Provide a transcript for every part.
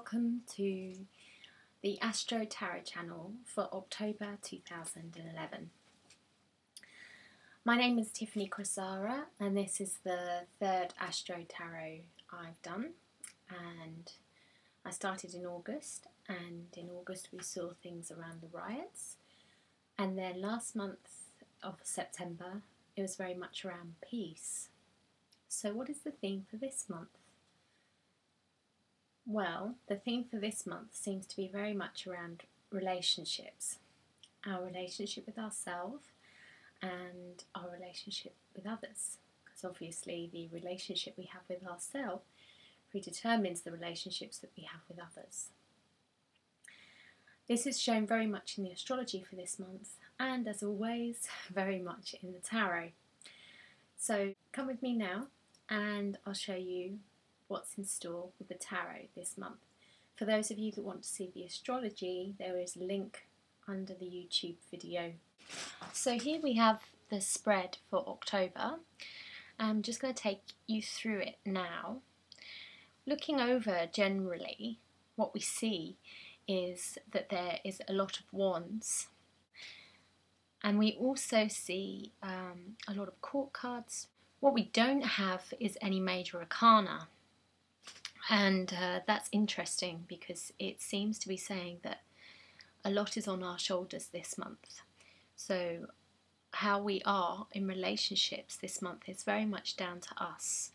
welcome to the Astro Tarot channel for October 2011. My name is Tiffany Crosara and this is the third Astro Tarot I've done, and I started in August, and in August we saw things around the riots, and then last month of September it was very much around peace. So what is the theme for this month? Well, the theme for this month seems to be very much around relationships. Our relationship with ourselves and our relationship with others. Because obviously the relationship we have with ourselves predetermines the relationships that we have with others. This is shown very much in the astrology for this month, and as always, very much in the tarot. So come with me now and I'll show you what's in store with the tarot this month. For those of you that want to see the astrology, there is a link under the YouTube video. So here we have the spread for October. I'm just going to take you through it now. Looking over generally, what we see is that there is a lot of wands, and we also see a lot of court cards. What we don't have is any major arcana. And that's interesting because it seems to be saying that a lot is on our shoulders this month. So how we are in relationships this month is very much down to us.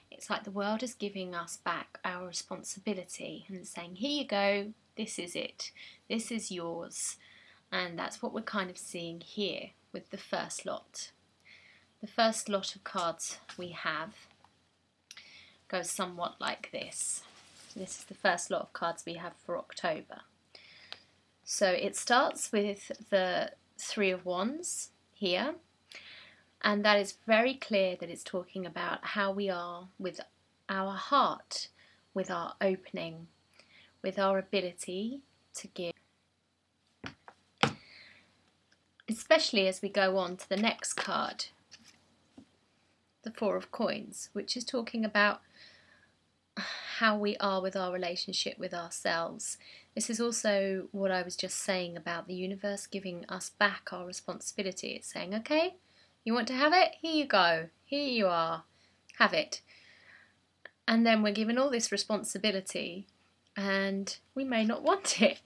It's like the world is giving us back our responsibility and saying, here you go, this is it, this is yours. And that's what we're kind of seeing here with the first lot. The first lot of cards we have goes somewhat like this. This is the first lot of cards we have for October. So it starts with the Three of Wands here, and that is very clear that it's talking about how we are with our heart, with our opening, with our ability to give. Especially as we go on to the next card, the Four of Coins, which is talking about how we are with our relationship with ourselves. This is also what I was just saying about the universe giving us back our responsibility. It's saying, okay, you want to have it? Here you go. Here you are. Have it. And then we're given all this responsibility and we may not want it.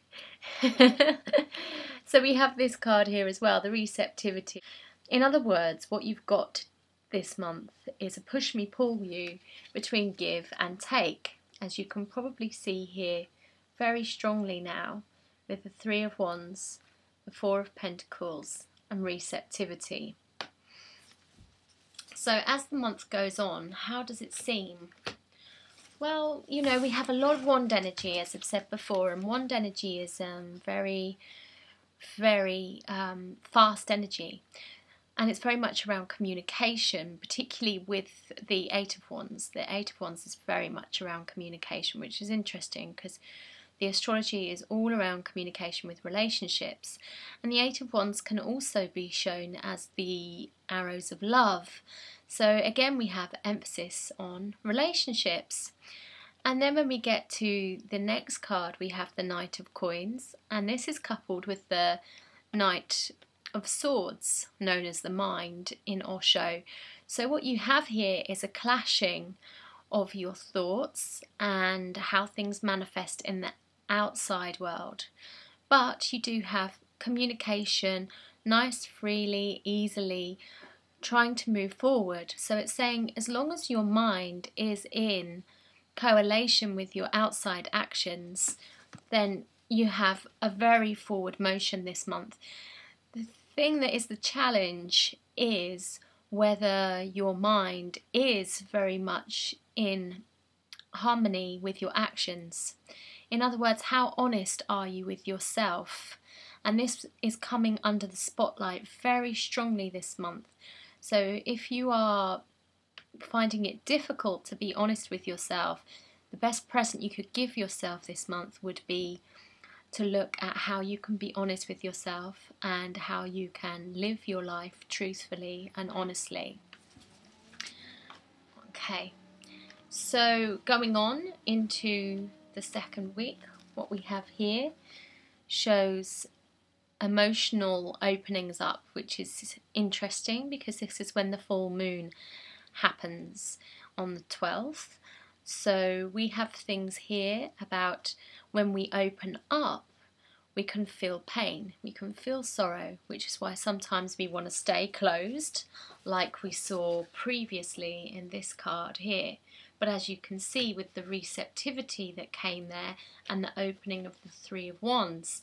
So we have this card here as well, the receptivity. In other words, what you've got this month is a push me pull you between give and take, as you can probably see here very strongly now with the Three of Wands, the Four of Pentacles and receptivity. So as the month goes on, how does it seem? Well, you know, we have a lot of wand energy, as I've said before, and wand energy is very fast energy. And it's very much around communication, particularly with the Eight of Wands. The Eight of Wands is very much around communication, which is interesting because the astrology is all around communication with relationships. And the Eight of Wands can also be shown as the arrows of love. So again, we have emphasis on relationships. And then when we get to the next card, we have the Knight of Coins. And this is coupled with the Knight of Swords, known as the Mind in Osho. So what you have here is a clashing of your thoughts and how things manifest in the outside world. But you do have communication, nice, freely, easily, trying to move forward. So it's saying as long as your mind is in correlation with your outside actions, then you have a very forward motion this month. The thing that is the challenge is whether your mind is very much in harmony with your actions. In other words, how honest are you with yourself? And this is coming under the spotlight very strongly this month. So if you are finding it difficult to be honest with yourself, the best present you could give yourself this month would be to look at how you can be honest with yourself and how you can live your life truthfully and honestly. Okay, so going on into the the second week, what we have here shows emotional openings up, which is interesting because this is when the full moon happens on the 12th. So we have things here about when we open up, we can feel pain, we can feel sorrow, which is why sometimes we want to stay closed, like we saw previously in this card here. But as you can see with the receptivity that came there and the opening of the Three of Wands,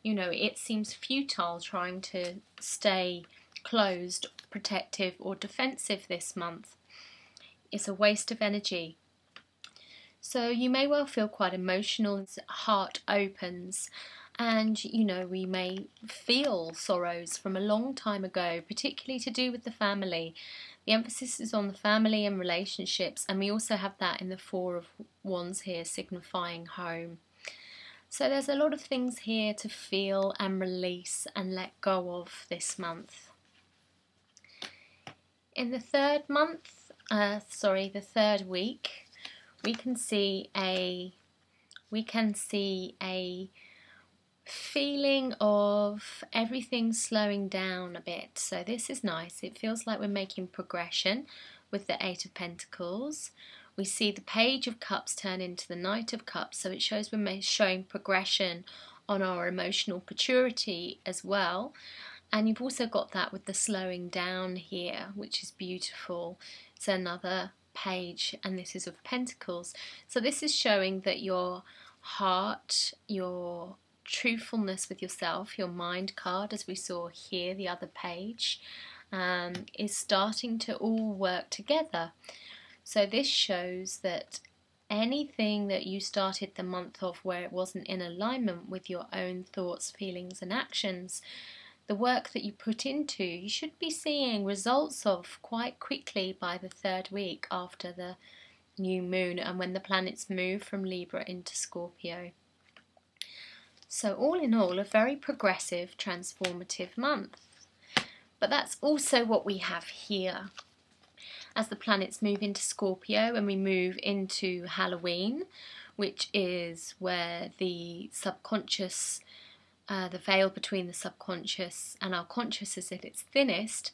you know, it seems futile trying to stay closed, protective or defensive this month. It's a waste of energy. So you may well feel quite emotional, heart opens, and you know, we may feel sorrows from a long time ago, particularly to do with the family. The emphasis is on the family and relationships, and we also have that in the Four of Wands here, signifying home. So there's a lot of things here to feel and release and let go of this month. In the third week, we can see a feeling of everything slowing down a bit. So this is nice. It feels like we're making progression with the Eight of Pentacles. We see the Page of Cups turn into the Knight of Cups, so it shows we're showing progression on our emotional maturity as well. And you've also got that with the slowing down here, which is beautiful. It's another page, and this is of Pentacles. So this is showing that your heart, your truthfulness with yourself, your mind card, as we saw here, the other page, is starting to all work together. So this shows that anything that you started the month off where it wasn't in alignment with your own thoughts, feelings and actions, the work that you put into, you should be seeing results of quite quickly by the third week after the new moon and when the planets move from Libra into Scorpio. So all in all, a very progressive, transformative month. But that's also what we have here. As the planets move into Scorpio and we move into Halloween, which is where the subconscious, the veil between the subconscious and our conscious is at its thinnest,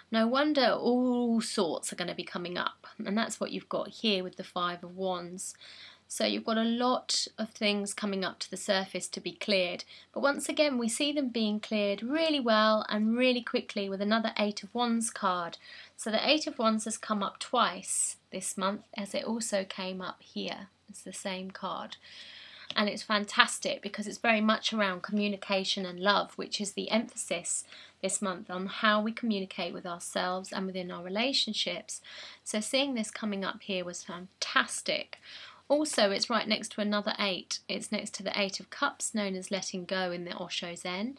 no wonder all sorts are going to be coming up. And that's what you've got here with the Five of Wands. So you've got a lot of things coming up to the surface to be cleared. But once again, we see them being cleared really well and really quickly with another Eight of Wands card. So the Eight of Wands has come up twice this month, as it also came up here. It's the same card. And it's fantastic because it's very much around communication and love, which is the emphasis this month on how we communicate with ourselves and within our relationships. So seeing this coming up here was fantastic. Also, it's right next to another 8. It's next to the Eight of Cups, known as letting go in the Osho Zen.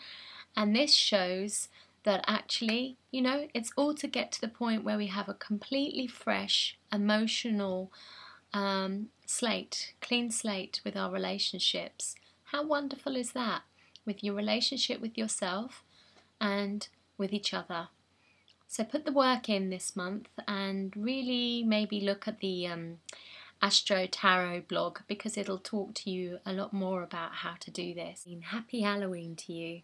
And this shows that actually, you know, it's all to get to the point where we have a completely fresh, emotional slate, clean slate with our relationships. How wonderful is that? With your relationship with yourself and with each other. So put the work in this month and really maybe look at the Astro Tarot blog, because it'll talk to you a lot more about how to do this. Happy Halloween to you.